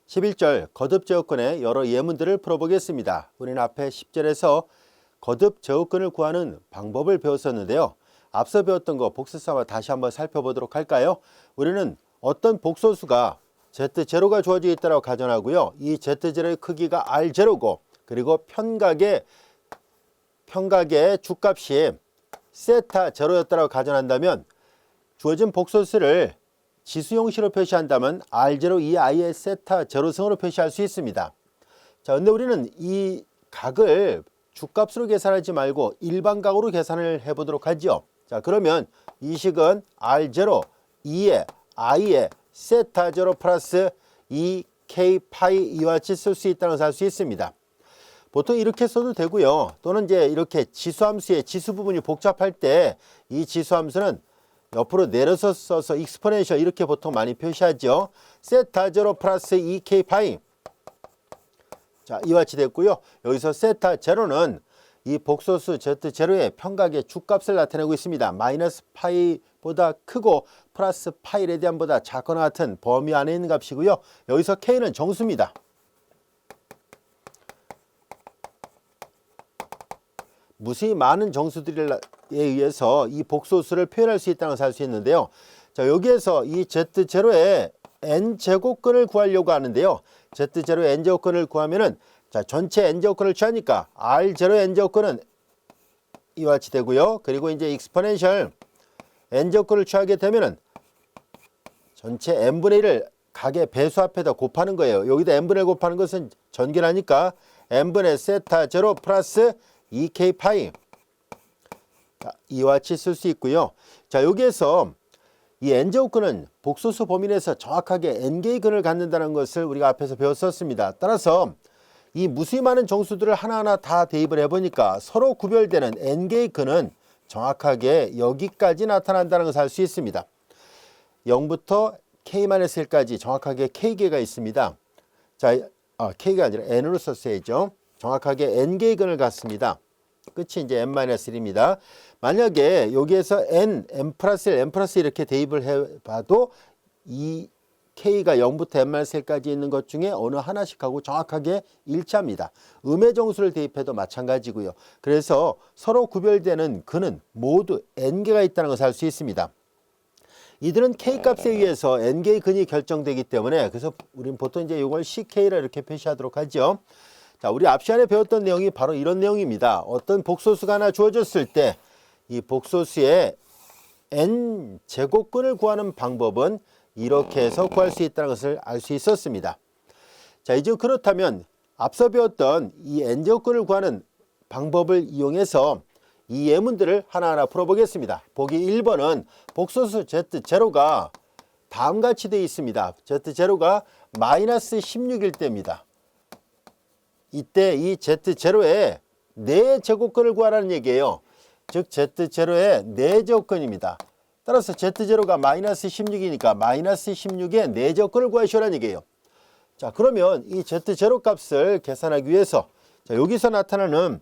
11절 거듭 제곱근의 여러 예문들을 풀어보겠습니다. 우리는 앞에 10절에서 거듭 제곱근을 구하는 방법을 배웠었는데요. 앞서 배웠던 거 복습삼아 다시 한번 살펴보도록 할까요? 우리는 어떤 복소수가 Z0가 주어져 있다고 가정하고요. 이 Z0의 크기가 R0고 그리고 편각의 주값이 세타 제로였다고 가정한다면 주어진 복소수를 지수 형식으로 표시한다면 R0 이 i의 세타 제로승으로 표시할 수 있습니다. 자, 근데 우리는 이 각을 주값으로 계산하지 말고 일반각으로 계산을 해보도록 하죠. 자, 그러면 이 식은 R0 2의 i의 세타 제로 플러스 2k 파이 이와 같이 쓸 수 있다는 것을 알 수 있습니다. 보통 이렇게 써도 되고요. 또는 이제 이렇게 지수함수의 지수 부분이 복잡할 때 이 지수함수는 옆으로 내려서 써서 익스포넨셜 이렇게 보통 많이 표시하죠. 세타 제로 플러스 2k 파이. 자, 이와 같이 됐고요. 여기서 세타 제로는 이 복소수 Z0의 편각의 주값을 나타내고 있습니다. 마이너스 파이보다 크고 플러스 파이 레디안보다 작거나 같은 범위 안에 있는 값이고요. 여기서 K는 정수입니다. 무수히 많은 정수들에 의해서 이 복소수를 표현할 수 있다는 것을 알 수 있는데요. 자, 여기에서 이 Z0의 n제곱근을 구하려고 하는데요. Z0의 n제곱근을 구하면은 자, 전체 n제곱근을 취하니까 R0의 n제곱근은 이와 같이 되고요. 그리고 이제 익스포넨셜 n제곱근을 취하게 되면은 전체 n분의 1을 각의 배수 앞에다 곱하는 거예요. 여기다 n분의 1 곱하는 것은 전개하니까 n분의 세타 제로 플러스 2k 파이. 자, 이와 같이 쓸 수 있고요. 자, 여기에서 이 n제곱근은 복소수 범위 내에서 정확하게 n개의 근을 갖는다는 것을 우리가 앞에서 배웠었습니다. 따라서 이 무수히 많은 정수들을 하나하나 다 대입을 해보니까 서로 구별되는 n개의 근은 정확하게 여기까지 나타난다는 것을 알 수 있습니다. 0부터 k-1까지 정확하게 k개가 있습니다. 자, k가 아니라 n으로 썼어야죠. 정확하게 n개의 근을 갖습니다. 끝이 이제 n-1입니다. 만약에 여기에서 n 플러스 1, n 플러스 1 이렇게 대입을 해봐도 이 k가 0부터 n-1까지 있는 것 중에 어느 하나씩하고 정확하게 일치합니다. 음의 정수를 대입해도 마찬가지고요. 그래서 서로 구별되는 근은 모두 n개가 있다는 것을 알 수 있습니다. 이들은 k값에 의해서 n개의 근이 결정되기 때문에 그래서 우리는 보통 이제 이걸 ck라 이렇게 표시하도록 하죠. 자, 우리 앞 시간에 배웠던 내용이 바로 이런 내용입니다. 어떤 복소수가 하나 주어졌을 때 이 복소수의 n제곱근을 구하는 방법은 이렇게 해서 구할 수 있다는 것을 알 수 있었습니다. 자, 이제 그렇다면 앞서 배웠던 이 n제곱근을 구하는 방법을 이용해서 이 예문들을 하나하나 풀어보겠습니다. 보기 1번은 복소수 Z0가 다음같이 되어 있습니다. Z0가 마이너스 16일 때입니다. 이때 이 Z0의 4제곱근을 구하라는 얘기예요. 즉 Z0의 4제곱근입니다. 따라서 Z0가 마이너스 16이니까 마이너스 16의 4제곱근을 구하시라는 얘기예요. 자, 그러면 이 Z0 값을 계산하기 위해서 자, 여기서 나타나는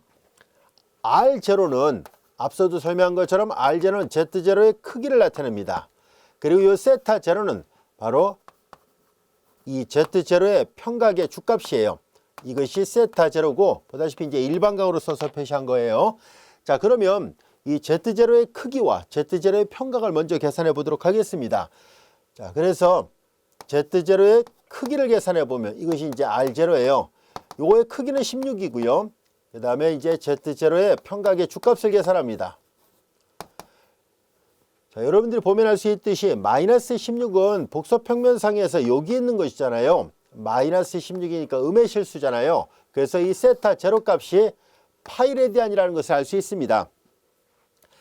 R0는 앞서도 설명한 것처럼 R0는 Z0의 크기를 나타냅니다. 그리고 이 세타 제로는 바로 이 Z0의 편각의 주값이에요. 이것이 세타 제로고 보다시피 이제 일반각으로 써서 표시한 거예요. 자, 그러면 이 Z0의 크기와 Z0의 편각을 먼저 계산해 보도록 하겠습니다. 자, 그래서 Z0의 크기를 계산해 보면 이것이 이제 R0예요. 요거의 크기는 16이고요. 그 다음에 이제 Z0의 편각의 주값을 계산합니다. 자, 여러분들이 보면 알 수 있듯이 마이너스 16은 복소평면상에서 여기 있는 것이잖아요. 마이너스 16이니까 음의 실수잖아요. 그래서 이 세타 제로 값이 파이 레디안이라는 것을 알 수 있습니다.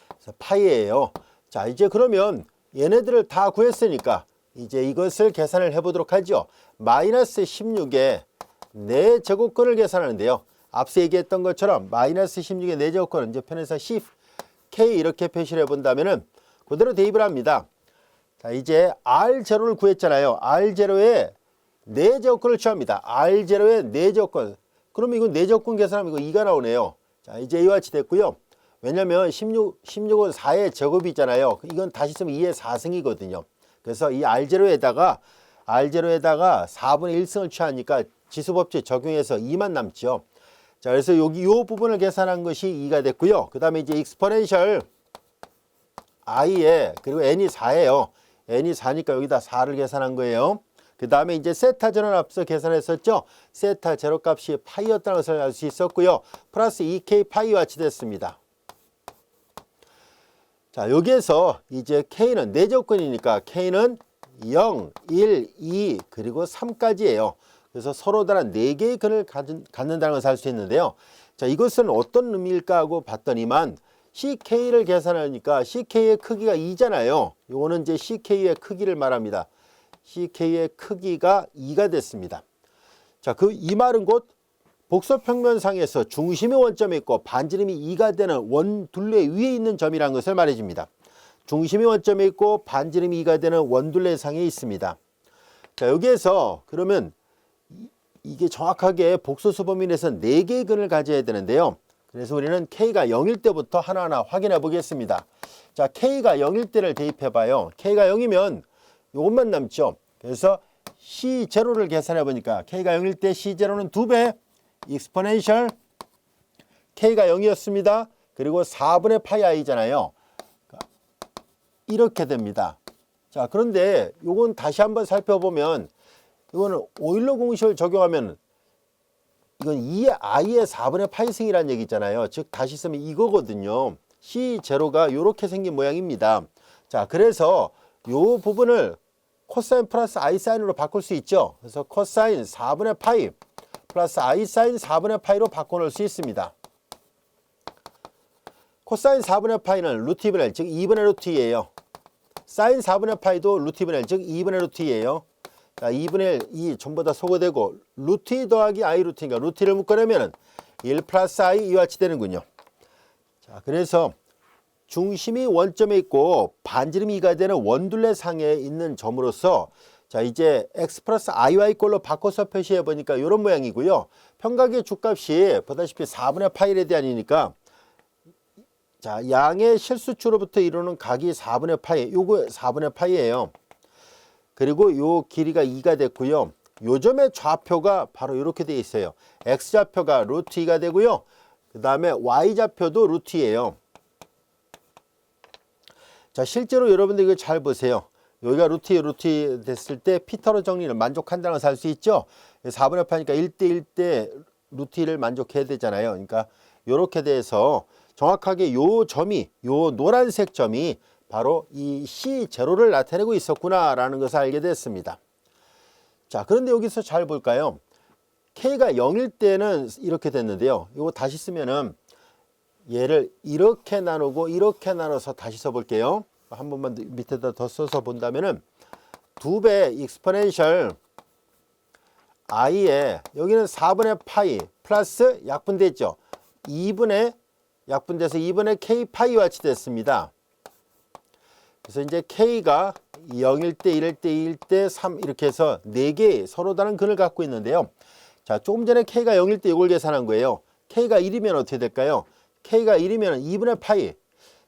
그래서 파이예요. 자, 이제 그러면 얘네들을 다 구했으니까 이제 이것을 계산을 해보도록 하죠. 마이너스 16의 4제곱근을 계산하는데요. 앞서 얘기했던 것처럼 마이너스 16의 4제곱근은 이제 편에서 ck 이렇게 표시를 해본다면은 그대로 대입을 합니다. 자, 이제 R0를 구했잖아요. R0의 4제곱근을 취합니다. R0의 4제곱근. 그러면 이건 4제곱근 계산하면 이거 2가 나오네요. 자, 이제 이와 같이 됐고요. 왜냐면 16은 4의 제곱이 있잖아요. 이건 다시 쓰면 2의 4승이거든요. 그래서 이 R0에다가 R0에다가 4분의 1승을 취하니까 지수법칙 적용해서 2만 남죠. 자, 그래서 여기 요 부분을 계산한 것이 2가 됐고요. 그 다음에 이제 익스포넨셜 i에 그리고 n이 4예요. n이 4니까 여기다 4를 계산한 거예요. 그 다음에 이제 세타 제로는 앞서 계산했었죠. 세타 제로 값이 파이였다는 것을 알 수 있었고요. 플러스 2k 파이와 같이됐습니다. 자, 여기에서 이제 k는 4조건이니까 k는 0, 1, 2 그리고 3까지예요. 그래서 서로 다른 4개의 근을 갖는다는 것을 알 수 있는데요. 자, 이것은 어떤 의미일까 하고 봤더니만 CK를 계산하니까 CK의 크기가 2잖아요. 요거는 이제 CK의 크기를 말합니다. CK의 크기가 2가 됐습니다. 자, 이 말은 곧 복소평면상에서 중심이 원점에 있고 반지름이 2가 되는 원둘레 위에 있는 점이라는 것을 말해줍니다. 중심이 원점에 있고 반지름이 2가 되는 원둘레 상에 있습니다. 자, 여기에서 그러면 이게 정확하게 복소수 범위 내에서 4개의 근을 가져야 되는데요. 그래서 우리는 K가 0일 때부터 하나하나 확인해 보겠습니다. 자, K가 0일 때를 대입해 봐요. K가 0이면 이것만 남죠. 그래서 C0를 계산해 보니까 K가 0일 때 C0는 2배 익스포넨셜 K가 0이었습니다. 그리고 4분의 파이 i잖아요. 이렇게 됩니다. 자, 그런데 요건 다시 한번 살펴보면 이거는 오일러 공식을 적용하면 이건 2의 i의 4분의 파이승이라는 얘기 있잖아요. 즉 다시 쓰면 이거거든요. C0가 이렇게 생긴 모양입니다. 자, 그래서 요 부분을 코사인 플러스 i 사인으로 바꿀 수 있죠. 그래서 코사인 4분의 파이 플러스 i 사인 4분의 파이로 바꿔놓을 수 있습니다. 코사인 4분의 파이는 루트 2분의 1, 즉 2분의 루트 2예요. 사인 4분의 파이도 루트 2분의 1, 즉 2분의 루트 2예요. 자, 2분의 1, 2 전부 다 소거되고 루트 2 더하기 i 루트 2니까 루트 1을 묶어내면 1 플러스 i 이와 같이 되는군요. 자, 그래서 중심이 원점에 있고 반지름이 2가 되는 원둘레 상에 있는 점으로서 자, 이제 x 플러스 iy 꼴로 바꿔서 표시해 보니까 이런 모양이고요. 평각의 주값이 보다시피 4분의 파이에 대한이니까 자, 양의 실수축으로부터 이루는 각이 4분의 파이, 요거 4분의 파이예요. 그리고 요 길이가 2가 됐고요. 요 점의 좌표가 바로 이렇게 되어 있어요. x좌표가 루트 2가 되고요. 그 다음에 y좌표도 루트 2예요. 자, 실제로 여러분들 이거 잘 보세요. 여기가 루트 2 됐을 때 피터로 정리를 만족한다는 것을 알 수 있죠. 4분의 파이니까 1대 1대 루트 2를 만족해야 되잖아요. 그러니까 이렇게 돼서 정확하게 요 점이, 요 노란색 점이 바로 이 C0를 나타내고 있었구나라는 것을 알게 됐습니다. 자, 그런데 여기서 잘 볼까요? K가 0일 때는 이렇게 됐는데요. 이거 다시 쓰면은 얘를 이렇게 나누고 이렇게 나눠서 다시 써볼게요. 한 번만 밑에다 더 써서 본다면은 2배 익스포넨셜 i에 여기는 4분의 파이 플러스 약분됐죠. 2분의 약분돼서 2분의 k 파이와 같이 됐습니다. 그래서 이제 k가 0일 때, 1일 때, 2일 때, 3 이렇게 해서 4개 서로 다른 근을 갖고 있는데요. 자, 조금 전에 k가 0일 때 이걸 계산한 거예요. k가 1이면 어떻게 될까요? k가 1이면 2분의 파이.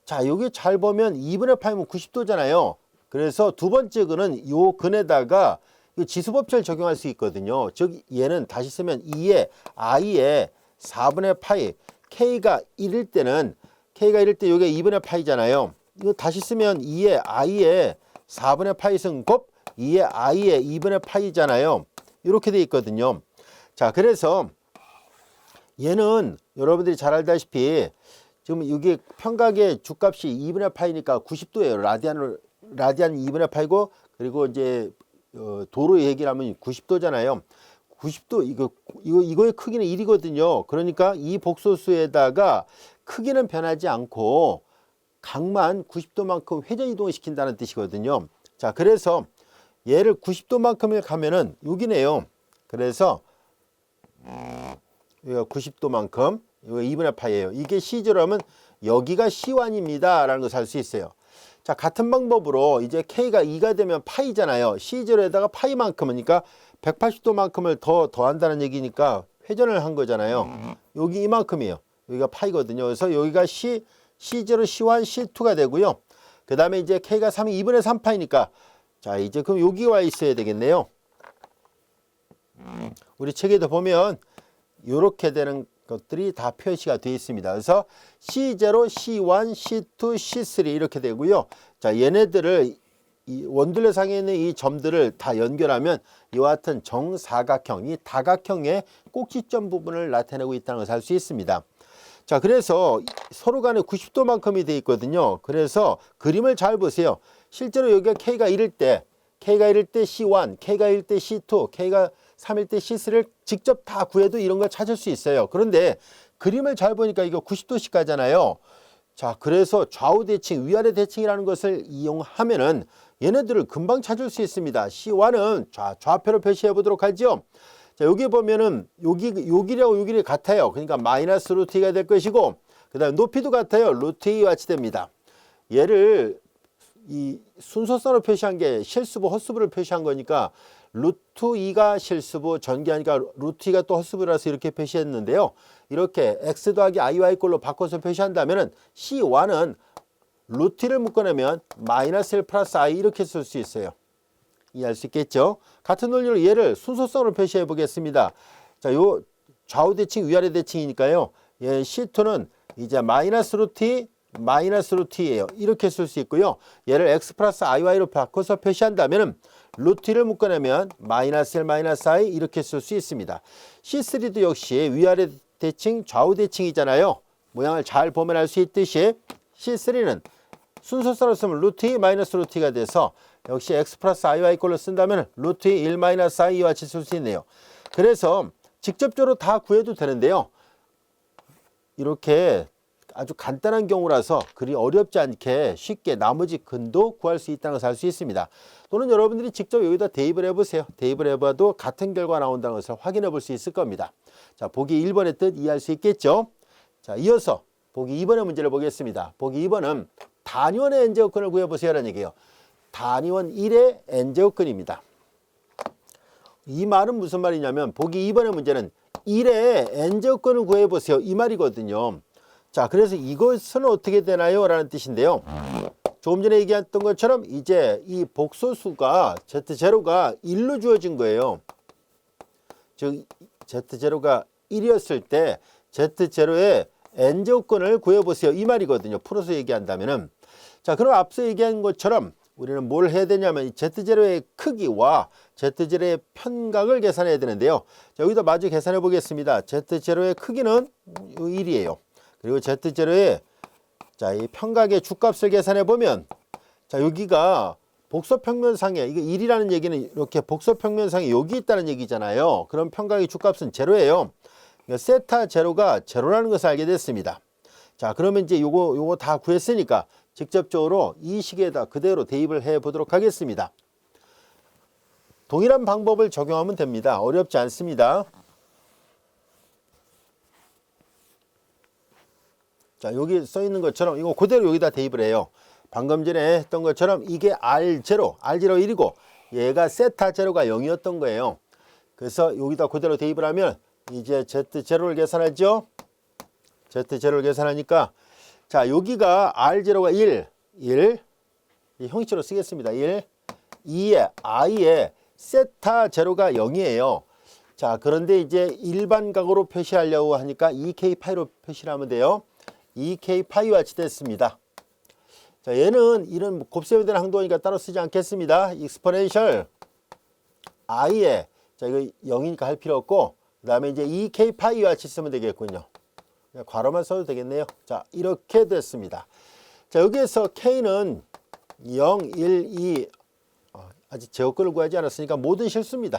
자, 여기 잘 보면 2분의 파이면 90도잖아요. 그래서 두 번째 근은 요 근에다가 지수법칙을 적용할 수 있거든요. 즉 얘는 다시 쓰면 2의 i의 4분의 파이. k가 1일 때는 이게 2분의 파이잖아요. 이거 다시 쓰면 2의 i의 4분의 파이 승 곱 2의 i의 2분의 파이잖아요. 이렇게 돼 있거든요. 자, 그래서 얘는 여러분들이 잘 알다시피 지금 여기 평각의 주값이 2분의 파이니까 90도예요. 라디안 2분의 파이고 그리고 이제 도로 얘기를 하면 90도잖아요. 90도 이거의 크기는 1이거든요. 그러니까 이 복소수에다가 크기는 변하지 않고 각만 90도만큼 회전 이동을 시킨다는 뜻이거든요. 자, 그래서 얘를 90도만큼을 가면은 여기네요. 그래서 여기가 90도만큼 이거 2분의 파이예요. 이게 C0라면 여기가 C1입니다 라는 것을 알 수 있어요. 자, 같은 방법으로 이제 K가 2가 되면 파이잖아요. C0에다가 파이만큼이니까 180도만큼을 더한다는 얘기니까 회전을 한 거잖아요. 여기 이만큼이에요. 여기가 파이거든요. 그래서 여기가 C0, C1, C2가 되고요. 그 다음에 이제 K가 3이 2분의 3파이니까 자, 자, 이제 그럼 여기 와 있어야 되겠네요. 우리 책에도 보면 이렇게 되는 것들이 다 표시가 되어 있습니다. 그래서 C0, C1, C2, C3 이렇게 되고요. 자, 얘네들을 이 원둘레상에 있는 이 점들을 다 연결하면 이와 같은 정사각형, 이 다각형의 꼭지점 부분을 나타내고 있다는 것을 알 수 있습니다. 자, 그래서 서로 간에 90도만큼이 되어 있거든요. 그래서 그림을 잘 보세요. 실제로 여기가 K가 1일 때, C1, K가 1일 때 C2, K가 3일 때 C3를 직접 다 구해도 이런 걸 찾을 수 있어요. 그런데 그림을 잘 보니까 이거 90도씩 가잖아요. 자, 그래서 좌우 대칭, 위아래 대칭이라는 것을 이용하면은 얘네들을 금방 찾을 수 있습니다. C1은 좌표로 표시해 보도록 하죠. 자, 여기 보면은 여기하고 여기가 같아요. 그러니까 마이너스 루트 2가 될 것이고, 그 다음에 높이도 같아요. 루트 2와 같이 됩니다. 얘를 이 순서상으로 표시한 게 실수부, 헛수부를 표시한 거니까 루트 2가 실수부, 전개하니까 루트 2가 또 헛수부라서 이렇게 표시했는데요. 이렇게 x 더하기 iy 꼴로 바꿔서 표시한다면은 C1은 루트 2를 묶어내면 마이너스 1 플러스 i 이렇게 쓸 수 있어요. 이해할 수 있겠죠? 같은 논리로 얘를 순서상으로 표시해 보겠습니다. 자, 요 좌우 대칭, 위아래 대칭이니까요. 얘 C2는 이제 마이너스 루트 2, 마이너스 루트 2예요. 이렇게 쓸 수 있고요. 얘를 x 플러스 iy로 바꿔서 표시한다면 루트 2를 묶어내면 마이너스 1 마이너스 i 이렇게 쓸 수 있습니다. C3도 역시 위아래 대칭, 좌우 대칭이잖아요. 모양을 잘 보면 알 수 있듯이 C3는 순서상으로 쓰면 루트 2 마이너스 루트 2가 돼서 역시 x 플러스 iy 꼴로 쓴다면 루트 2 1 마이너스 i와 같이 쓸 수 있네요. 그래서 직접적으로 다 구해도 되는데요. 이렇게 아주 간단한 경우라서 그리 어렵지 않게 쉽게 나머지 근도 구할 수 있다는 것을 알 수 있습니다. 또는 여러분들이 직접 여기다 대입을 해보세요. 대입을 해봐도 같은 결과 나온다는 것을 확인해 볼 수 있을 겁니다. 자, 보기 1번의 뜻 이해할 수 있겠죠? 자, 이어서 보기 2번의 문제를 보겠습니다. 보기 2번은 단위원의 n제곱근을 구해보세요라는 얘기예요. 단위원 1의 n제곱근입니다. 이 말은 무슨 말이냐면 보기 2번의 문제는 1의 n제곱근을 구해보세요. 이 말이거든요. 자, 그래서 이것은 어떻게 되나요? 라는 뜻인데요. 조금 전에 얘기했던 것처럼 이제 이 복소수가 Z0가 1로 주어진 거예요. 즉 Z0가 1이었을 때 Z0의 n제곱근을 구해보세요. 이 말이거든요. 풀어서 얘기한다면은. 자, 그럼 앞서 얘기한 것처럼 우리는 뭘 해야 되냐면 이 Z0의 크기와 Z0의 편각을 계산해야 되는데요. 자, 여기다 마저 계산해 보겠습니다. Z0의 크기는 1이에요. 그리고 Z0의 자, 이 편각의 주값을 계산해 보면 자, 여기가 복소평면상에 이게 1이라는 얘기는 이렇게 복소평면상에 여기 있다는 얘기잖아요. 그럼 편각의 주값은 제로예요. 그러니까 세타 제로가 제로라는 것을 알게 됐습니다. 자, 그러면 이제 요거 다 구했으니까 직접적으로 이 식에다 그대로 대입을 해 보도록 하겠습니다. 동일한 방법을 적용하면 됩니다. 어렵지 않습니다. 자, 여기 써 있는 것처럼 이거 그대로 여기다 대입을 해요. 방금 전에 했던 것처럼 이게 R0 1이고 얘가 세타 제로가 0이었던 거예요. 그래서 여기다 그대로 대입을 하면 이제 Z0를 계산하죠. Z0를 계산하니까 자, 여기가 R0가 1 이 형식으로 쓰겠습니다. 1 2에 i에 세타 제로가 0이에요. 자, 그런데 이제 일반각으로 표시하려고 하니까 2k 파이로 표시를 하면 돼요. 2k 파이와 같이 됐습니다. 자, 얘는 이런 곱셈이 되는 항도니까 따로 쓰지 않겠습니다. 익스포넨셜 i에 자, 이거 0이니까 할 필요 없고 그 다음에 이제 2k 파이와 같이 쓰면 되겠군요. 그냥 괄호만 써도 되겠네요. 자, 이렇게 됐습니다. 자, 여기에서 k는 0, 1, 2 아직 제곱근을 구하지 않았으니까 모든 실수입니다.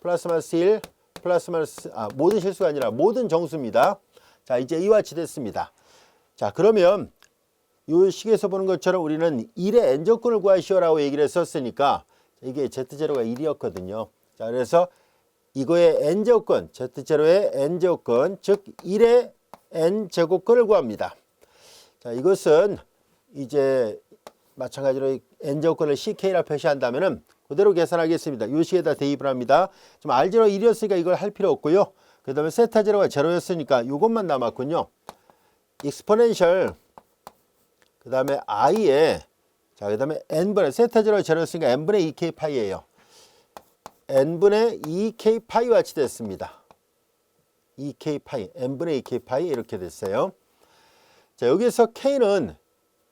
플러스 마이너스 1 플러스 마이너스 모든 실수가 아니라 모든 정수입니다. 자, 이제 이와 같이 됐습니다. 자, 그러면 이 식에서 보는 것처럼 우리는 1의 n제곱근을 구하시오라고 얘기를 했었으니까 이게 Z0가 1이었거든요. 자, 그래서 이거의 n제곱근, Z0의 n제곱근, 즉 1의 n제곱근을 구합니다. 자, 이것은 이제 마찬가지로 n제곱근을 ck라 표시한다면은 그대로 계산하겠습니다. 이 식에다 대입을 합니다. 지금 R0 1이었으니까 이걸 할 필요 없고요. 그 다음에 세타 제로가 제로였으니까 이것만 남았군요. 익스포넨셜 그 다음에 i에 자, 그 다음에 n분의 세타 제로 제로였으니까 n분의 2k 파이예요. n분의 2k 파이와 같이 됐습니다. 2k 파이, n분의 2k 파이 이렇게 됐어요. 자, 여기서 k는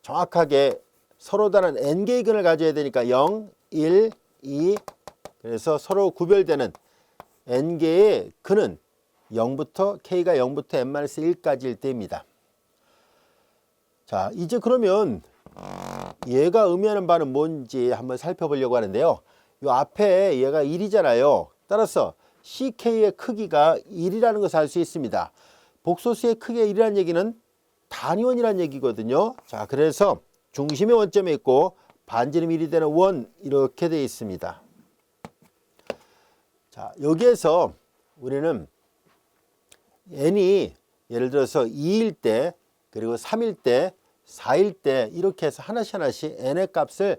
정확하게 서로 다른 n개의 근을 가져야 되니까 0, 1, 2 그래서 서로 구별되는 n개의 근은 0부터 k가 0부터 n-1까지일 때입니다. 자, 이제 그러면 얘가 의미하는 바는 뭔지 한번 살펴보려고 하는데요. 이 앞에 얘가 1이잖아요. 따라서 CK의 크기가 1이라는 것을 알 수 있습니다. 복소수의 크기가 1이라는 얘기는 단위원이라는 얘기거든요. 자, 그래서 중심의 원점에 있고 반지름이 1이 되는 원 이렇게 되어 있습니다. 자, 여기에서 우리는 n이 예를 들어서 2일 때 그리고 3일 때 4일 때 이렇게 해서 하나씩 n의 값을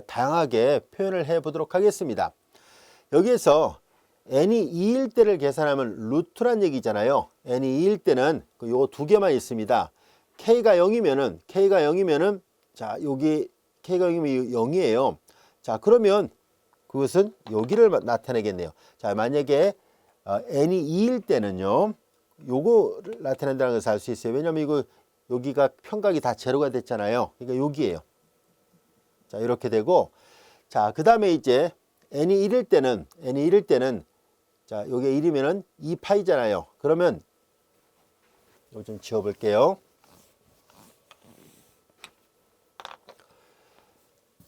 다양하게 표현을 해 보도록 하겠습니다. 여기에서 n이 2일 때를 계산하면 루트란 얘기잖아요. n이 2일 때는 요 두 개만 있습니다. k가 0이면은 자, 여기 k가 0이면 0이에요. 자, 그러면 그것은 여기를 나타내겠네요. 자, 만약에 n이 2일 때는요. 요거를 나타낸다는 것을 알 수 있어요. 왜냐면 이거 여기가 평각이 다 제로가 됐잖아요. 그러니까 여기에요. 자, 이렇게 되고, 자, 그 다음에 이제 n이 1일 때는 자, 요게 1이면은 2파이잖아요. 그러면 이거 좀 지워볼게요.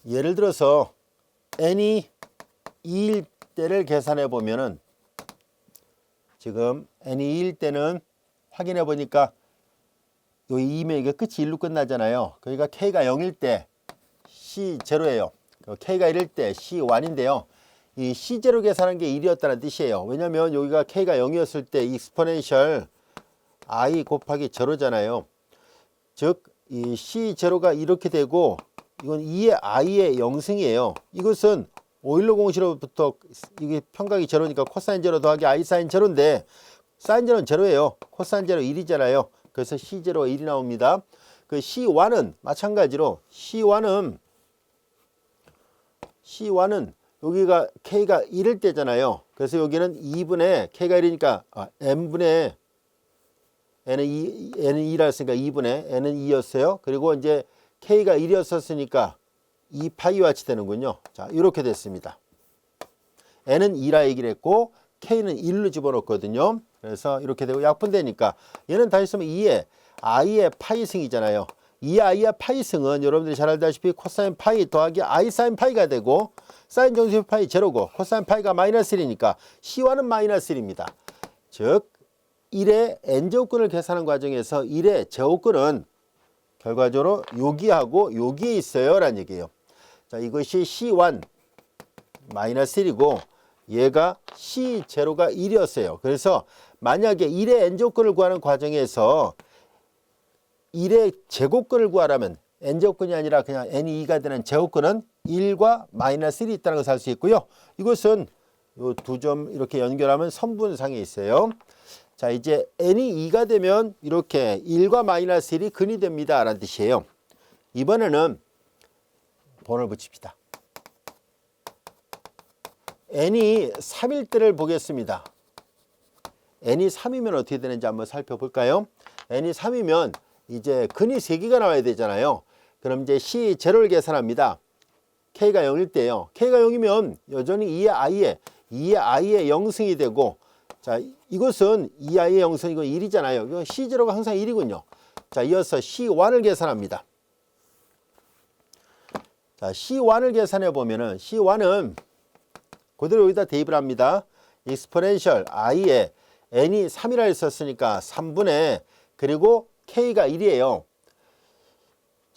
예를 들어서 n이 2일 때를 계산해 보면은 지금 n이 2일 때는 확인해 보니까 요 2면 이게 끝이 1로 끝나잖아요. 그러니까 k가 0일 때 C0예요. k가 1일 때 C1인데요. 이 C0 계산한 게 1이었다는 뜻이에요. 왜냐면 여기가 k가 0이었을 때 익스포넨셜 i 곱하기 제로잖아요. 즉, 이 C0가 이렇게 되고 이건 2의 i의 0승이에요. 이것은 오일러 공식으로부터 이게 평각이 제로니까 코사인 제로 더하기 i 사인 제로인데 사인 제로는 제로예요. 코사인 제로 1이잖아요. 그래서 C0가 1이 나옵니다. 그 C1은 마찬가지로 C1은 여기가 K가 1일 때잖아요. 그래서 여기는 2분의 K가 1이니까 N분의 N은 2라 했으니까 2분의 N은 2였어요. 그리고 이제 K가 1이었으니까 2파이와 같이 되는군요. 자, 이렇게 됐습니다. N은 2라 얘기를 했고 K는 1로 집어넣었거든요. 그래서 이렇게 되고 약분되니까 얘는 다시 쓰면 2의 i의 파이승이잖아요. 2의 i의 파이승은 여러분들이 잘 알다시피 코사인 파이 더하기 i 사인 파이가 되고 사인 정수의 파이 제로고 코사인 파이가 마이너스 1이니까 C1은 마이너스 1입니다. 즉 1의 n제곱근을 계산하는 과정에서 1의 제곱근은 결과적으로 여기하고 여기에 있어요 라는 얘기예요. 자, 이것이 C1 마이너스 1이고 얘가 C0가 1이었어요. 그래서 만약에 1의 n제곱근을 구하는 과정에서 1의 제곱근을 구하라면 n제곱근이 아니라 그냥 n이 2가 되는 제곱근은 1과 마이너스 1이 있다는 것을 알 수 있고요. 이것은 요 두 점 이렇게 연결하면 선분상에 있어요. 자, 이제 n이 2가 되면 이렇게 1과 마이너스 1이 근이 됩니다 라는 뜻이에요. 이번에는 번호를 붙입시다. n이 3일 때를 보겠습니다. n이 3이면 어떻게 되는지 한번 살펴볼까요? n이 3이면 이제 근이 3개가 나와야 되잖아요. 그럼 이제 C0를 계산합니다. K가 0일 때요. K가 0이면 여전히 2의 i의 0승이 되고 자, 이것은 2i의 0승 이건 1이잖아요. 이건 C0가 항상 1이군요. 자, 이어서 C1을 계산합니다. 자, C1을 계산해 보면은 C1은 그대로 여기다 대입을 합니다. 익스포넨셜 i에 n이 3이라 했었으니까 3분의 그리고 k가 1이에요.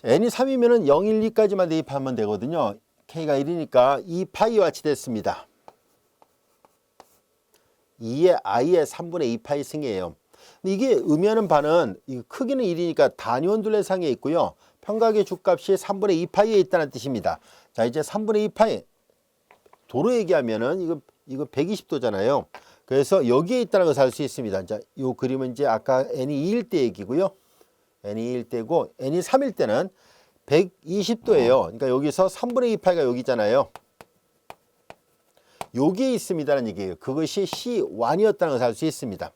n이 3이면 0, 1, 2까지만 대입하면 되거든요. k가 1이니까 2파이와 같이 됐습니다. 2의 i의 3분의 2파이 승이에요. 이게 의미하는 바는 이 크기는 1이니까 단위원 둘레상에 있고요. 평각의 주값이 3분의 2파이에 있다는 뜻입니다. 자, 이제 3분의 2파이 도로 얘기하면은 이거 120도잖아요. 그래서 여기에 있다는 것을 알 수 있습니다. 자, 이 그림은 이제 아까 n이 2일 때 얘기고요. n이 2일 때고 n이 3일 때는 120도예요. 그러니까 여기서 3분의 2 파이가 여기잖아요. 여기에 있습니다라는 얘기예요. 그것이 C1이었다는 것을 알 수 있습니다.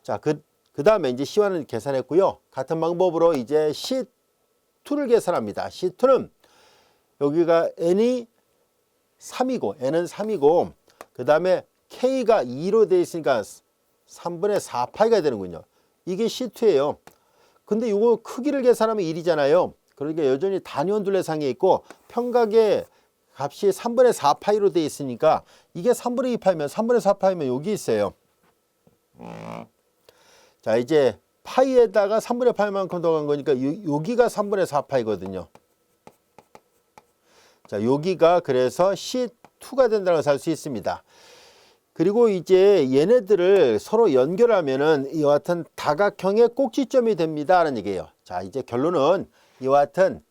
자, 그 다음에 이제 C1을 계산했고요. 같은 방법으로 이제 C2를 계산합니다. C2는 여기가 N이 3이고, N은 3이고, 그 다음에 K가 2로 되어 있으니까 3분의 4파이가 되는군요. 이게 C2예요. 근데 이거 크기를 계산하면 1이잖아요. 그러니까 여전히 단위원 둘레상에 있고 평각의 값이 3분의 4파이로 되어 있으니까 이게 3분의 2파이면 3분의 4파이면 여기 있어요. 자, 이제 파이에다가 3분의 파이만큼 더한 거니까 여기가 3분의 4파이거든요. 자, 여기가 그래서 C2가 된다는 것을 알 수 있습니다. 그리고 이제 얘네들을 서로 연결하면은 이와 같은 다각형의 꼭지점이 됩니다 라는 얘기예요. 자, 이제 결론은 이와 같은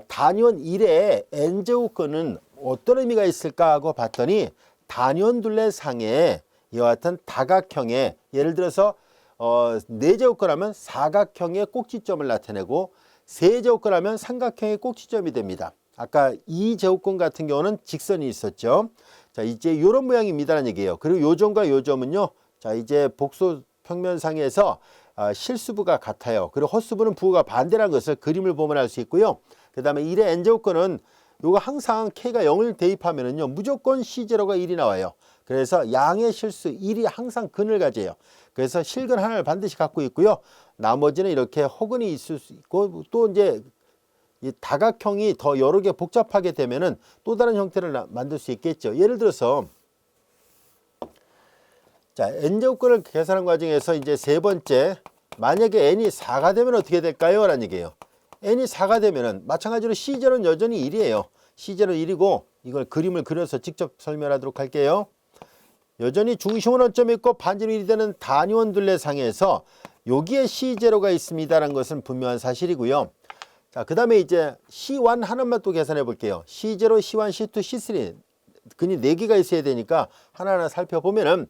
단위원 1의 n제곱근은 어떤 의미가 있을까 하고 봤더니 단위원 둘레상에 이와 같은 다각형의, 예를 들어서 4제곱근 하면 사각형의 꼭지점을 나타내고 3제곱근 하면 삼각형의 꼭지점이 됩니다. 아까 2제곱근 같은 경우는 직선이 있었죠. 자, 이제 이런 모양입니다라는 얘기예요. 그리고 요점과 요점은요, 자, 이제 복소 평면상에서 실수부가 같아요. 그리고 헛수부는 부호가 반대라는 것을 그림을 보면 알 수 있고요. 그 다음에 1의 n제곱근은 요거 항상 k가 0을 대입하면은요, 무조건 c0가 1이 나와요. 그래서 양의 실수 1이 항상 근을 가져요. 그래서 실근 하나를 반드시 갖고 있고요. 나머지는 이렇게 허근이 있을 수 있고, 또 이제 이 다각형이 더 여러 개 복잡하게 되면은 또 다른 형태를 만들 수 있겠죠. 예를 들어서 자, n제곱근을 계산하는 과정에서 이제 세 번째, 만약에 n이 4가 되면 어떻게 될까요? 라는 얘기예요. n이 4가 되면은 마찬가지로 c0는 여전히 1이에요. c0는 1이고 이걸 그림을 그려서 직접 설명하도록 할게요. 여전히 중심은 원점이 있고 반지름 1이 되는 단위원 둘레상에서 여기에 c0가 있습니다라는 것은 분명한 사실이고요. 자, 그 다음에 이제 C1 하나만 또 계산해 볼게요. C0, C1, C2, C3 근이 4개가 있어야 되니까 하나하나 살펴보면은,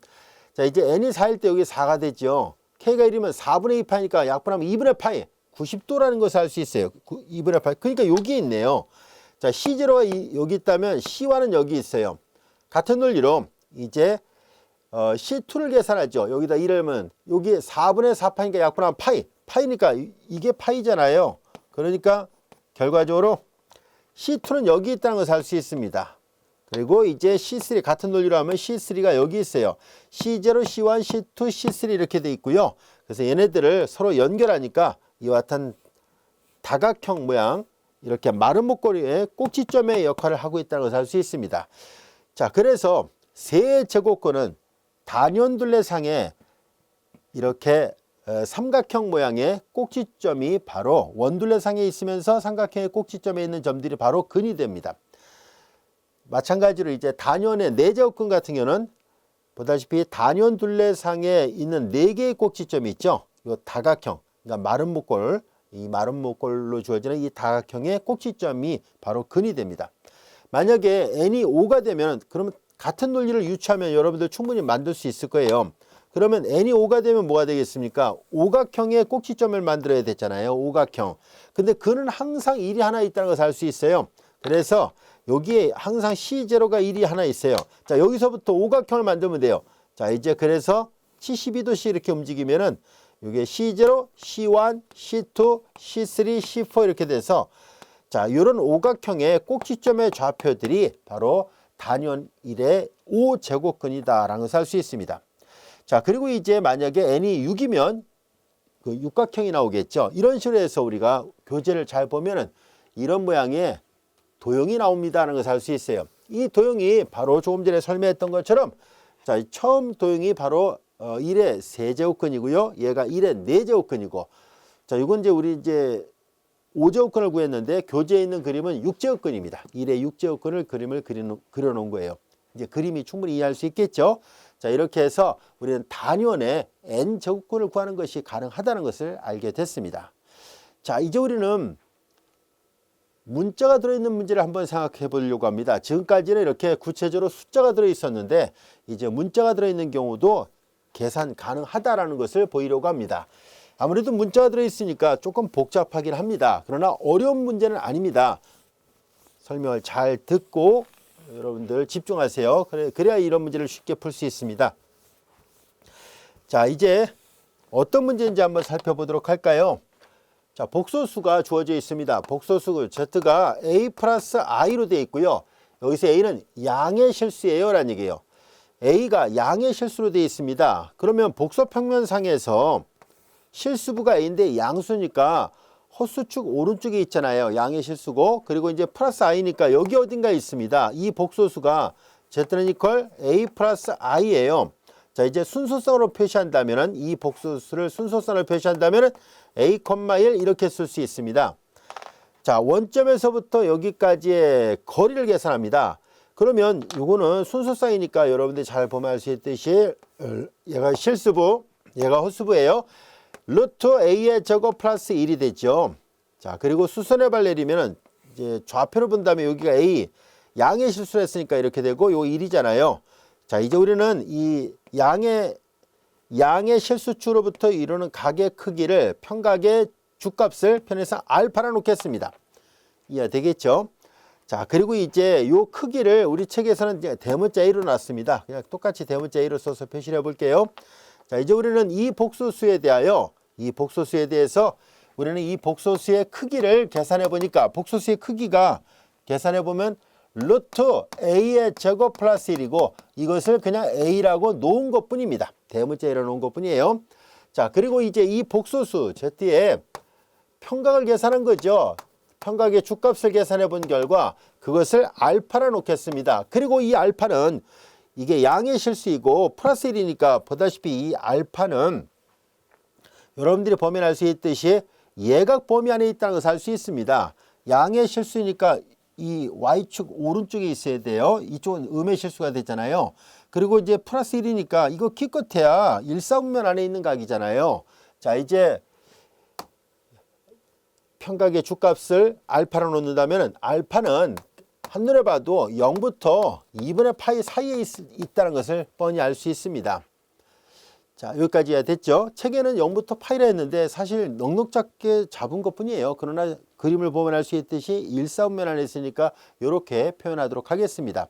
자, 이제 n이 4일 때 여기 4가 되죠. k가 1이면 4분의 2 파이니까 약분하면 2분의 파이, 90도라는 것을 알 수 있어요. 2분의 파이. 그러니까 여기 있네요. 자, C0가 여기 있다면 C1은 여기 있어요. 같은 논리로 이제 C2를 계산하죠. 여기다 1하면 여기 4분의 4 파이니까 약분하면 파이, 파이니까 이게 파이잖아요. 그러니까 결과적으로 C2는 여기 있다는 것을 알 수 있습니다. 그리고 이제 C3 같은 논리로 하면 C3가 여기 있어요. C0, C1, C2, C3 이렇게 돼 있고요. 그래서 얘네들을 서로 연결하니까 이와 같은 다각형 모양, 이렇게 마른 목걸이의 꼭지점의 역할을 하고 있다는 것을 알 수 있습니다. 자, 그래서 세 제곱근은 단위원 둘레상에 이렇게 삼각형 모양의 꼭지점이 바로 원둘레상에 있으면서 삼각형의 꼭지점에 있는 점들이 바로 근이 됩니다. 마찬가지로 이제 단위원의 4제곱근 같은 경우는 보다시피 단위원 둘레상에 있는 4개의 꼭지점이 있죠. 이 다각형, 그러니까 마른 목골, 이 마른 목골로 주어지는 이 다각형의 꼭지점이 바로 근이 됩니다. 만약에 n이 5가 되면 그러면 같은 논리를 유추하면 여러분들 충분히 만들 수 있을 거예요. 그러면 n이 5가 되면 뭐가 되겠습니까? 오각형의 꼭지점을 만들어야 되잖아요. 오각형. 근데 그는 항상 1이 하나 있다는 것을 알 수 있어요. 그래서 여기에 항상 C0가 1이 하나 있어요. 자, 여기서부터 오각형을 만들면 돼요. 자, 이제 그래서 72도씩 이렇게 움직이면은 이게 C0, C1, C2, C3, C4 이렇게 돼서, 자, 이런 오각형의 꼭지점의 좌표들이 바로 단위원 1의 5제곱근이다라는 것을 알 수 있습니다. 자, 그리고 이제 만약에 n이 6이면 그 육각형이 나오겠죠. 이런 식으로 해서 우리가 교재를 잘 보면은 이런 모양의 도형이 나옵니다라는 것을 알 수 있어요. 이 도형이 바로 조금 전에 설명했던 것처럼, 자, 처음 도형이 바로 1의 세제곱근이고요. 얘가 1의 4제곱근이고, 자, 이건 이제 우리 이제 5제곱근을 구했는데 교재에 있는 그림은 6제곱근입니다. 1의 6제곱근을 그림을 그려놓은 거예요. 이제 그림이 충분히 이해할 수 있겠죠. 자, 이렇게 해서 우리는 단위원의 n제곱근을 구하는 것이 가능하다는 것을 알게 됐습니다. 자, 이제 우리는 문자가 들어있는 문제를 한번 생각해 보려고 합니다. 지금까지는 이렇게 구체적으로 숫자가 들어있었는데 이제 문자가 들어있는 경우도 계산 가능하다라는 것을 보이려고 합니다. 아무래도 문자가 들어있으니까 조금 복잡하긴 합니다. 그러나 어려운 문제는 아닙니다. 설명을 잘 듣고 여러분들 집중하세요. 그래야 이런 문제를 쉽게 풀 수 있습니다. 자, 이제 어떤 문제인지 한번 살펴보도록 할까요? 자, 복소수가 주어져 있습니다. 복소수 Z가 A 플러스 I로 되어 있고요. 여기서 A는 양의 실수예요 라는 얘기예요. A가 양의 실수로 되어 있습니다. 그러면 복소평면상에서 실수부가 A인데 양수니까 헛수축 오른쪽에 있잖아요. 양의 실수고, 그리고 이제 플러스 I니까 여기 어딘가 있습니다. 이 복소수가 Z는 이퀄 A 플러스 I예요. 자, 이제 순서성으로 표시한다면은, 이 복소수를 순서성으로 표시한다면은 A, 1 이렇게 쓸 수 있습니다. 자, 원점에서부터 여기까지의 거리를 계산합니다. 그러면 이거는 순서성이니까 여러분들이 잘 보면 알 수 있듯이 얘가 실수부, 얘가 헛수부예요. 루트 A의 제곱 플러스 1이 되죠. 자, 그리고 수선의 발 내리면은 이제 좌표를 본다면 여기가 A, 양의 실수를 했으니까 이렇게 되고 요 1이잖아요. 자, 이제 우리는 이 양의 실수축으로부터 이루는 각의 크기를 평각의 주값을 편에서 알파라 놓겠습니다. 이해되겠죠? 자, 그리고 이제 요 크기를 우리 책에서는 이제 대문자 A로 놨습니다. 그냥 똑같이 대문자 A로 써서 표시를 해볼게요. 자, 이제 우리는 이 복소수에 대해서 우리는 이 복소수의 크기를 계산해 보니까 복소수의 크기가 계산해 보면 루트 A의 제곱 플러스 1이고 이것을 그냥 A라고 놓은 것 뿐입니다. 대문자 A로 놓은 것 뿐이에요. 자, 그리고 이제 이 복소수 Z의 평각을 계산한 거죠. 평각의 주값을 계산해 본 결과 그것을 알파라 놓겠습니다. 그리고 이 알파는 이게 양의 실수이고 플러스 1이니까 보다시피 이 알파는 여러분들이 보면 알 수 있듯이 예각 범위 안에 있다는 것을 알 수 있습니다. 양의 실수니까 이 Y축 오른쪽에 있어야 돼요. 이쪽은 음의 실수가 됐잖아요. 그리고 이제 플러스 1이니까 이거 기껏해야 일사분면 안에 있는 각이잖아요. 자, 이제 평각의 주값을 알파로 놓는다면 알파는 한눈에 봐도 0부터 2분의 파이 사이에 있다는 것을 뻔히 알 수 있습니다. 자, 여기까지 됐죠? 책에는 0부터 파이라 했는데 사실 넉넉잡게 잡은 것 뿐이에요. 그러나 그림을 보면 알 수 있듯이 일사분면 안에 있으니까 이렇게 표현하도록 하겠습니다.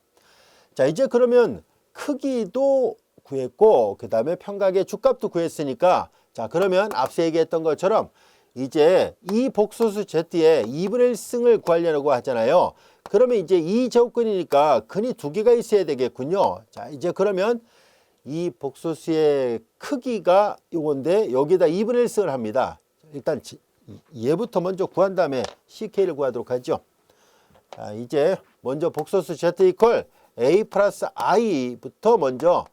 자, 이제 그러면 크기도 구했고 그 다음에 평각의 주값도 구했으니까, 자, 그러면 앞서 얘기했던 것처럼 이제 이 복소수 Z의 2분의 1승을 구하려고 하잖아요. 그러면 이제 이 제곱근이니까 근이 두 개가 있어야 되겠군요. 자, 이제 그러면 이 복소수의 크기가 요건데 여기다 2분의 1승을 합니다. 일단 얘부터 먼저 구한 다음에 CK를 구하도록 하죠. 자, 이제 먼저 복소수 Z 이퀄 A 플러스 I부터 먼저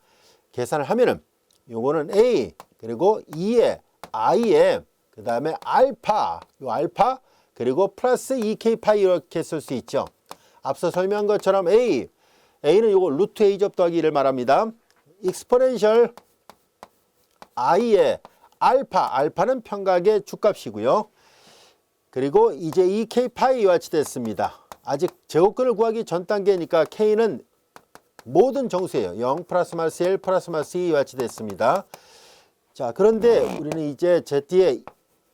계산을 하면은 요거는 A 그리고 2에 I에 그 다음에 알파, 요 알파 그리고 플러스 2K 파이 이렇게 쓸 수 있죠. 앞서 설명한 것처럼 A는 요거 루트 A 접 더하기 1을 말합니다. 익스포넨셜 I의 알파는 평각의 주값이고요. 그리고 이제 2K 파이 이와 같이 됐습니다. 아직 제곱근을 구하기 전 단계니까 K는 모든 정수예요. 0 플러스 마이너스 1 플러스 마이너스 2와 같이 됐습니다. 자, 그런데 우리는 이제 Z의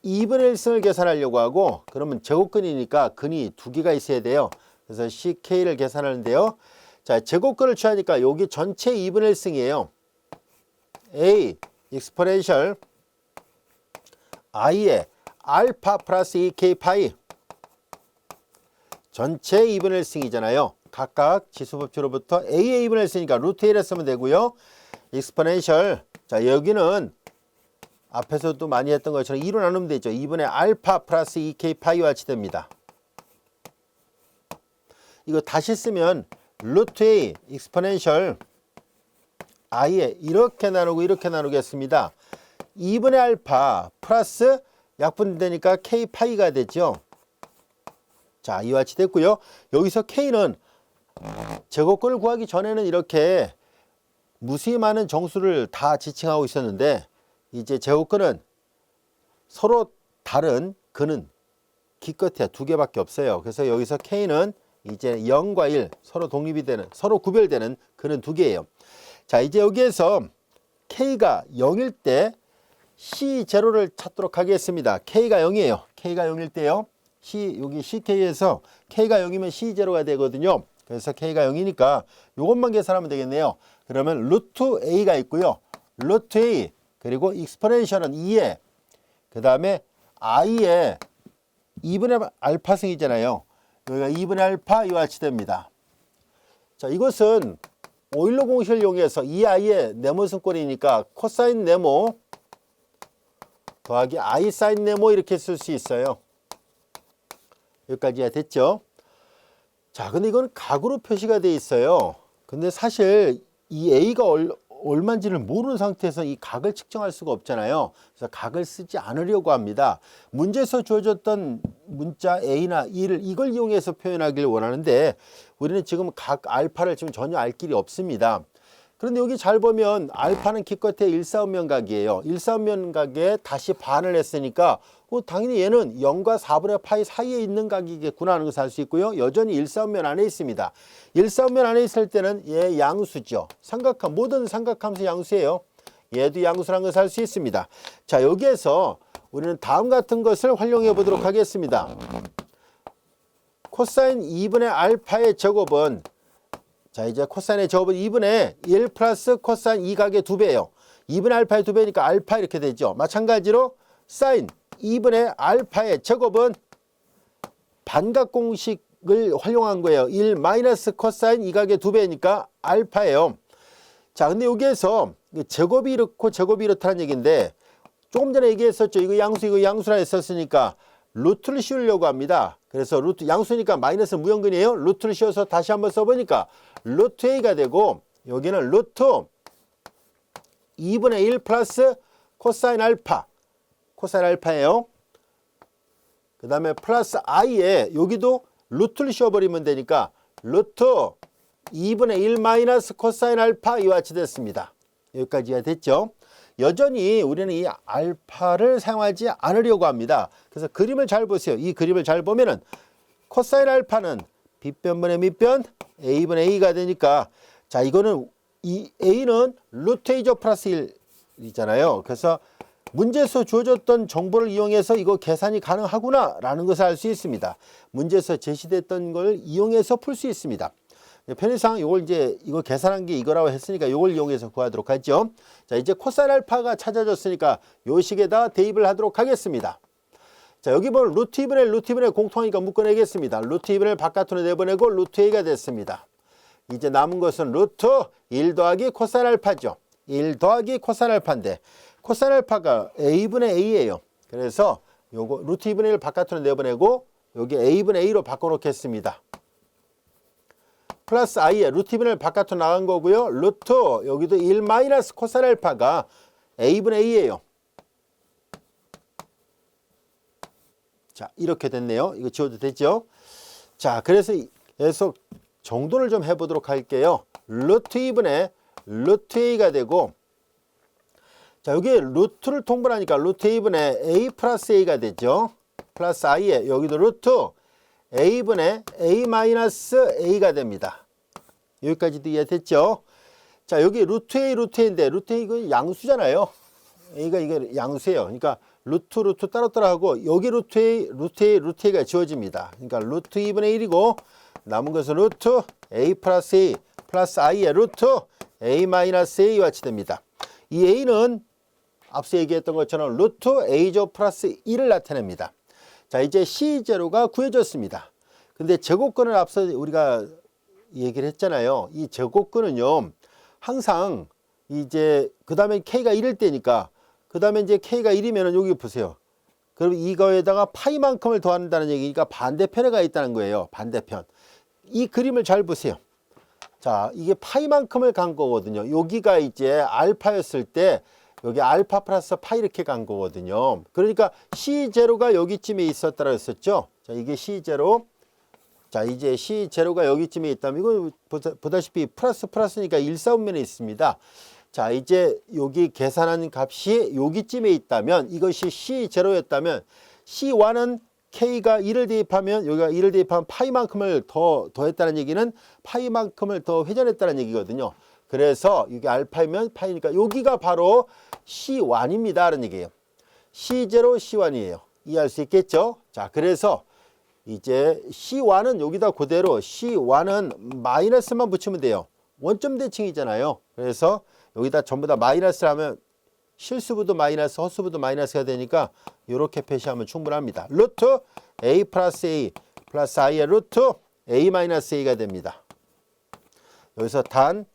2분의 1승을 계산하려고 하고, 그러면 제곱근이니까 근이 두 개가 있어야 돼요. 그래서 CK를 계산하는데요. 자, 제곱근을 취하니까 여기 전체 2분의 1승이에요. A 익스포넨셜 I의 알파 플러스 2K 파이 전체 2분의 1승이잖아요. 각각 지수법칙으로부터 A의 2분의 1승이니까 루트 1을 쓰면 되고요. 익스포넨셜, 자, 여기는 앞에서도 많이 했던 것처럼 2로 나누면 되죠. 2분의 알파 플러스 2K 파이와 같이 됩니다. 이거 다시 쓰면 루트 A 익스포넨셜 I에 이렇게 나누고 이렇게 나누겠습니다. 2분의 알파 플러스 약분되니까 K 파이가 되죠. 자, 이와 같이 됐고요. 여기서 K는 제곱근을 구하기 전에는 이렇게 무수히 많은 정수를 다 지칭하고 있었는데, 이제 제곱근은 서로 다른 근은 기껏해야 두 개밖에 없어요. 그래서 여기서 K는 이제 0과 1 서로 독립이 되는, 서로 구별되는 근은 두 개예요. 자, 이제 여기에서 K가 0일 때 C0를 찾도록 하겠습니다. K가 0이에요. K가 0일 때요. 여기 CK에서 K가 0이면 C0가 되거든요. 그래서 K가 0이니까 이것만 계산하면 되겠네요. 그러면 루트 A가 있고요. 루트 A 그리고 익스포넨셜은 2에 그 다음에 I에 2분의 알파승이잖아요. 여기가 2분의 알파 이와 같이 됩니다. 자, 이것은 오일러 공식을 이용해서 이 I의 네모승꼴이니까 코사인 네모 더하기 I 사인 네모 이렇게 쓸 수 있어요. 여기까지야 됐죠? 자, 근데 이건 각으로 표시가 돼 있어요. 근데 사실 이 A가 얼마인지를 모르는 상태에서 이 각을 측정할 수가 없잖아요. 그래서 각을 쓰지 않으려고 합니다. 문제에서 주어졌던 문자 A나 E를 이걸 이용해서 표현하길 원하는데 우리는 지금 각 알파를 지금 전혀 알 길이 없습니다. 그런데 여기 잘 보면 알파는 기껏해 1/4면 각이에요. 1/4면 각에 다시 반을 했으니까 당연히 얘는 0과 4분의 파이 사이에 있는 각이겠구나 하는 것을 알 수 있고요. 여전히 1/4면 안에 있습니다. 1/4면 안에 있을 때는 얘 양수죠. 모든 삼각함수 양수예요. 얘도 양수라는 것을 알 수 있습니다. 자, 여기에서 우리는 다음 같은 것을 활용해 보도록 하겠습니다. 코사인 2분의 알파의 제곱은 자, 이제 코사인의 제곱은 2분의 1 플러스 코사인 2각의 2배예요. 2분의 알파의 2배니까 알파 이렇게 되죠. 마찬가지로 사인 2분의 알파의 제곱은 반각 공식을 활용한 거예요. 1 마이너스 코사인 2각의 2배니까 알파예요. 자, 근데 여기에서 제곱이 이렇고 제곱이 이렇다는 얘기인데 조금 전에 얘기했었죠. 이거 양수라 했었으니까 루트를 씌우려고 합니다. 그래서 루트 양수니까 마이너스 무형근이에요. 루트를 씌워서 다시 한번 써보니까 루트 A가 되고 여기는 루트 2분의 1 플러스 코사인 알파예요. 그 다음에 플러스 I에 여기도 루트를 씌워버리면 되니까 루트 2분의 1 마이너스 코사인 알파 이와 같이 됐습니다. 여기까지가 됐죠. 여전히 우리는 이 알파를 사용하지 않으려고 합니다. 그래서 그림을 잘 보세요. 이 그림을 잘 보면은 코사인 알파는 빗변분의 밑변 A분의 A가 되니까 자, 이거는 이 A는 루트 A죠 플러스 1이잖아요. 그래서 문제에서 주어졌던 정보를 이용해서 이거 계산이 가능하구나 라는 것을 알 수 있습니다. 문제에서 제시됐던 걸 이용해서 풀 수 있습니다. 편의상 이거 계산한 게 이거라고 했으니까 이걸 이용해서 구하도록 하죠. 자, 이제 코사인 알파가 찾아졌으니까 요 식에다 대입을 하도록 하겠습니다. 자, 여기 보면 루트 2분의 공통하니까 묶어내겠습니다. 루트 2분의 바깥으로 내보내고 루트 A가 됐습니다. 이제 남은 것은 루트 1 더하기 코사인 알파죠. 1 더하기 코사인 알파인데 코사인 알파가 A분의 A예요. 그래서 요거 루트 2분의 1 바깥으로 내보내고 여기 A분의 A로 바꿔놓겠습니다. 플러스 I에 루트 2분의 1 바깥으로 나간 거고요. 루트 여기도 1 마이너스 코사인 알파가 A분의 A예요. 자, 이렇게 됐네요. 이거 지워도 되죠? 자, 그래서 정돈을 좀 해보도록 할게요. 루트 2분의 루트 A가 되고 자, 여기 루트를 통분하니까 루트 2분의 A 플러스 A가 되죠. 플러스 I에 여기도 루트 A분의 A 마이너스 A가 됩니다. 여기까지도 이해됐죠? 자, 여기 루트 A인데 루트 A 이거 양수잖아요. A가 이게 양수예요. 그러니까 루트 따로따로 하고 여기 루트 A가 지워집니다. 그러니까 루트 2분의 1이고 남은 것은 루트 A 플러스 A 플러스 I의 루트 A 마이너스 A와 같이 됩니다. 이 A는 앞서 얘기했던 것처럼 루트 A조 플러스 1을 나타냅니다. 자, 이제 C0가 구해졌습니다. 근데 제곱근을 앞서 우리가 얘기를 했잖아요. 이 제곱근은요, 항상 이제 그 다음에 K가 1일 때니까 그 다음에 이제 K가 1이면 여기 보세요. 그럼 이거에다가 파이만큼을 더한다는 얘기니까 반대편에 가 있다는 거예요. 반대편. 이 그림을 잘 보세요. 자, 이게 파이만큼을 간 거거든요. 여기가 이제 알파였을 때 여기 알파 플러스 파이 이렇게 간 거거든요. 그러니까 C0가 여기쯤에 있었다고 했었죠. 자, 이게 C0. 자, 이제 C0가 여기쯤에 있다면 이거 보다시피 플러스니까 1/4분면에 있습니다. 자, 이제 여기 계산한 값이 여기쯤에 있다면 이것이 C0였다면 C1은 K가 1을 대입하면 여기가 1을 대입하면 파이만큼을 더했다는 얘기는 파이만큼을 더 회전했다는 얘기거든요. 그래서 이게 알파이면 파이니까 여기가 바로 C1입니다. 라는 얘기예요. C0, C1이에요. 이해할 수 있겠죠? 자, 그래서 이제 C1은 여기다 그대로 C1은 마이너스만 붙이면 돼요. 원점 대칭이잖아요. 그래서 여기다 전부 다 마이너스를 하면 실수부도 마이너스, 헛수부도 마이너스가 되니까 이렇게 표시하면 충분합니다. 루트 A 플러스 A 플러스 I의 루트 A 마이너스 A가 됩니다. 여기서 단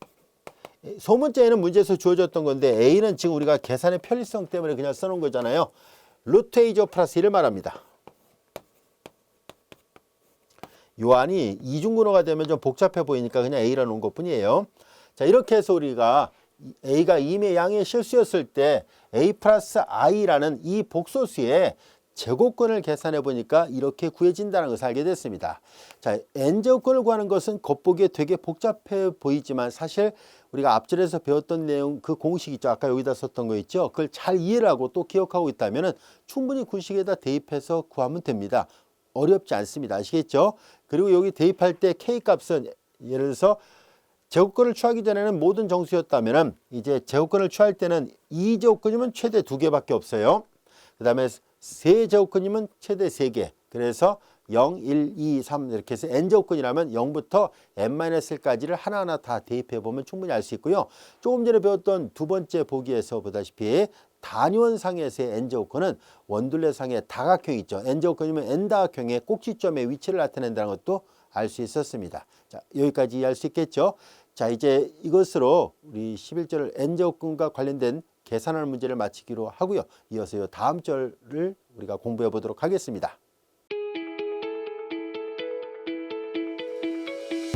소문자에는 문제에서 주어졌던 건데 A는 지금 우리가 계산의 편리성 때문에 그냥 써놓은 거잖아요. 루트 A죠 플러스 1을 말합니다. 요한이 이중근호가 되면 좀 복잡해 보이니까 그냥 A라 놓은 것 뿐이에요. 자, 이렇게 해서 우리가 A가 임의 양의 실수였을 때 A 플러스 I라는 이 복소수의 제곱근을 계산해 보니까 이렇게 구해진다는 것을 알게 됐습니다. 자, n제곱근을 구하는 것은 겉보기에 되게 복잡해 보이지만 사실 우리가 앞절에서 배웠던 내용 그 공식 있죠. 아까 여기다 썼던 거 있죠. 그걸 잘 이해를 하고 또 기억하고 있다면 충분히 구식에다 대입해서 구하면 됩니다. 어렵지 않습니다. 아시겠죠? 그리고 여기 대입할 때 K 값은 예를 들어서 제곱근을 취하기 전에는 모든 정수였다면 이제 제곱근을 취할 때는 2제곱근이면 최대 2개밖에 없어요. 그 다음에 세제곱근이면 최대 3개. 그래서 0, 1, 2, 3 이렇게 해서 n제곱근이라면 0부터 n-1까지를 하나하나 다 대입해 보면 충분히 알 수 있고요. 조금 전에 배웠던 두 번째 보기에서 보다시피 단위원상에서의 n제곱근은 원둘레상의 다각형 있죠. n제곱근이면 n다각형의 꼭지점의 위치를 나타낸다는 것도 알 수 있었습니다. 자, 여기까지 이해할 수 있겠죠? 자, 이제 이것으로 우리 11절을 n제곱근과 관련된 계산하는 문제를 마치기로 하고요. 이어서 다음 절을 우리가 공부해 보도록 하겠습니다.